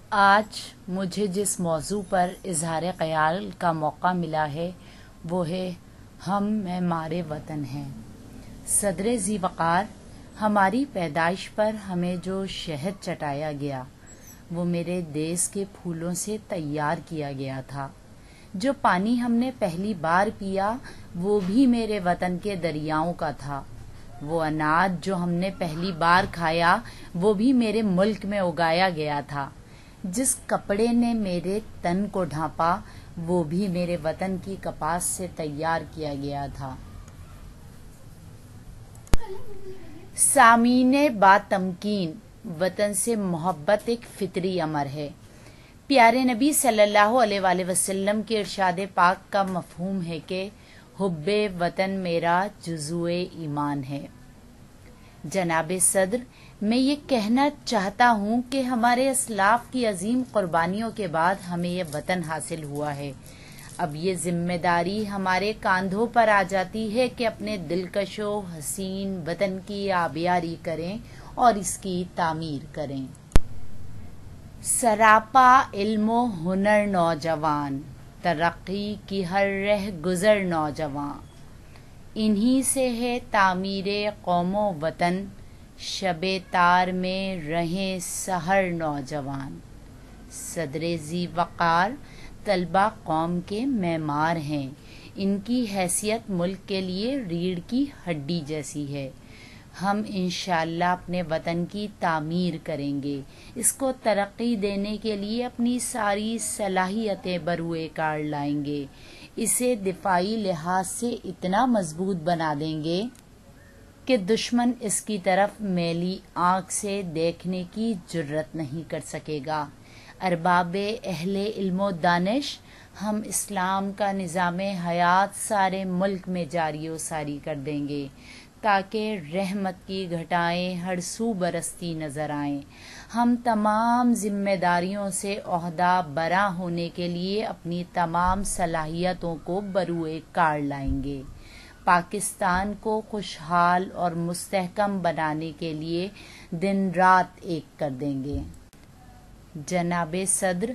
آج مجھے جس موضوع پر اظہار خیال کا موقع ملا ہے وہ ہے ہم معمار وطن ہیں۔ صدر ذی وقار، ہماری پیدائش پر ہمیں جو شہد چٹایا گیا وہ میرے دیس کے پھولوں سے تیار کیا گیا تھا۔ جو پانی ہم نے پہلی بار پیا وہ بھی میرے وطن کے دریاؤں کا تھا۔ وہ اناج جو ہم نے پہلی بار کھایا وہ بھی میرے ملک میں اگایا گیا تھا۔ جس کپڑے نے میرے تن کو ڈھانپا وہ بھی میرے وطن کی کپاس سے تیار کیا گیا تھا۔ سامعین با تمکین، وطن سے محبت ایک فطری امر ہے۔ پیارے نبی صلی اللہ علیہ وآلہ وسلم کے ارشاد پاک کا مفہوم ہے کہ حب وطن میرا جزو ایمان ہے۔ جناب صدر، میں یہ کہنا چاہتا ہوں کہ ہمارے اسلاف کی عظیم قربانیوں کے بعد ہمیں یہ وطن حاصل ہوا ہے۔ اب یہ ذمہ داری ہمارے کاندھوں پر آ جاتی ہے کہ اپنے دلکش و حسین وطن کی آبیاری کریں اور اس کی تعمیر کریں۔ سراپا علم و ہنر نوجوان، ترقی کی ہر رہ گزر نوجوان، انہی سے ہے تعمیر قوم و وطن، شب تار میں رہیں سحر نوجوان۔ صدر ذی وقار طلبہ قوم کے معمار ہیں۔ ان کی حیثیت ملک کے لیے ریڑھ کی ہڈی جیسی ہے۔ ہم انشاءاللہ اپنے وطن کی تعمیر کریں گے، اس کو ترقی دینے کے لیے اپنی ساری صلاحیتیں بروئے کار لائیں گے، اسے دفاعی لحاظ سے اتنا مضبوط بنا دیں گے کہ دشمن اس کی طرف میلی آنکھ سے دیکھنے کی جرات نہیں کر سکے گا۔ ارباب اہل علم و دانش، ہم اسلام کا نظام حیات سارے ملک میں جاری و ساری کر دیں گے تاکہ رحمت کی گھٹائیں ہر سو برستی نظر آئیں۔ ہم تمام ذمہ داریوں سے عہدہ برآں ہونے کے لیے اپنی تمام صلاحیتوں کو بروئے کار لائیں گے۔ پاکستان کو خوشحال اور مستحکم بنانے کے لیے دن رات ایک کر دیں گے۔ جناب صدر،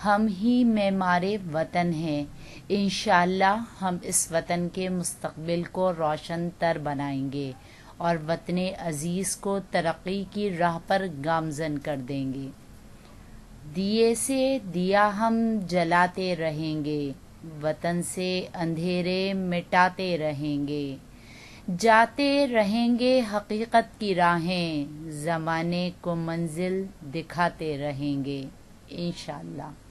ہم ہی معمار وطن ہیں۔ انشاءاللہ ہم اس وطن کے مستقبل کو روشن تر بنائیں گے اور وطن عزیز کو ترقی کی راہ پر گامزن کر دیں گے۔ دیے سے دیا ہم جلاتے رہیں گے، وطن سے اندھیرے مٹاتے رہیں گے، جاتے رہیں گے حقیقت کی راہیں، زمانے کو منزل دکھاتے رہیں گے انشاءاللہ۔